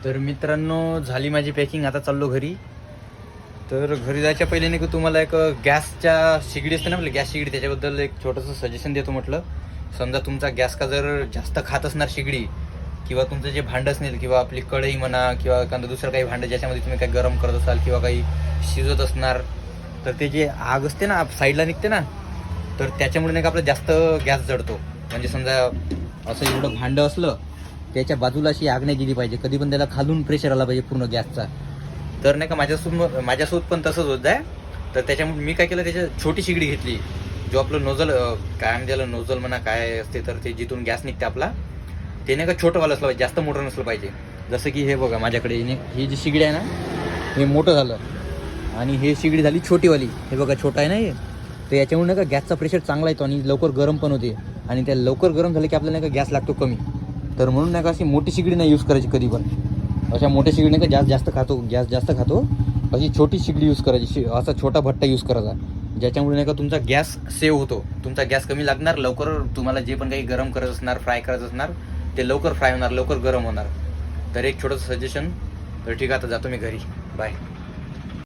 तर मित्रांनो, झाली माझी पॅकिंग. आता चाललो घरी. तर घरी जायच्या पहिले नाही का तुम्हाला एक गॅसच्या शिगडी असते ना आपली गॅस शिगडी, त्याच्याबद्दल एक छोटंसं सजेशन देतो. म्हटलं समजा तुमचा गॅस का जर जास्त खात असणार शिगडी, किंवा तुमचं जे भांडं असेल किंवा आपली कढई म्हणा किंवा एखादं दुसरं काही भांडं ज्याच्यामध्ये तुम्ही काही गरम करत असाल किंवा काही शिजत असणार, तर ते जे आग असते ना साईडला निघते ना, तर त्याच्यामुळे नाही का आपलं जास्त गॅस जळतो. म्हणजे समजा असं एवढं भांडं असलं त्याच्या बाजूला अशी आग नाही गेली पाहिजे, कधी पण त्याला खालून प्रेशर आला पाहिजे पूर्ण गॅसचा. तर नाही का माझ्यासोबत पण तसंच होत आहे. तर त्याच्यामुळे मी काय केलं, त्याच्या छोटी शिगडी घेतली. जो आपलं नोझल काय म्हणते त्याला, नोझल म्हणा काय असते, तर ते जिथून गॅस निघते आपला, ते नाही का छोटंवालं असलं पाहिजे, जास्त मोठं नसलं पाहिजे. जसं की हे बघा माझ्याकडे ही जी शिगडी आहे ना, हे मोठं झालं आणि हे शिगडी झाली छोटीवाली. हे बघा छोटं आहे ना हे. तर याच्यामुळे नाही का गॅसचा प्रेशर चांगला येतो आणि लवकर गरम पण होते. आणि त्या लवकर गरम झालं की आपल्याला नाही का गॅस लागतो कमी. तर म्हणून नाही का अशी मोठी शिगडी नाही यूज करायची कधी पण. अशा मोठ्या शिगडी नाही का गॅस जास्त खातो. अशी छोटी शिगडी यूज करायची, असा छोटा भट्टा यूज करायचा, ज्याच्यामुळे नाही का तुमचा गॅस सेव्ह होतो. तुमचा गॅस कमी लागणार, लवकर तुम्हाला जे पण काही गरम करत असणार, फ्राय करत असणार, ते लवकर फ्राय होणार, लवकर गरम होणार. तर एक छोटंसं सजेशन. तर ठीक आहे, आता जातो मी घरी. बाय.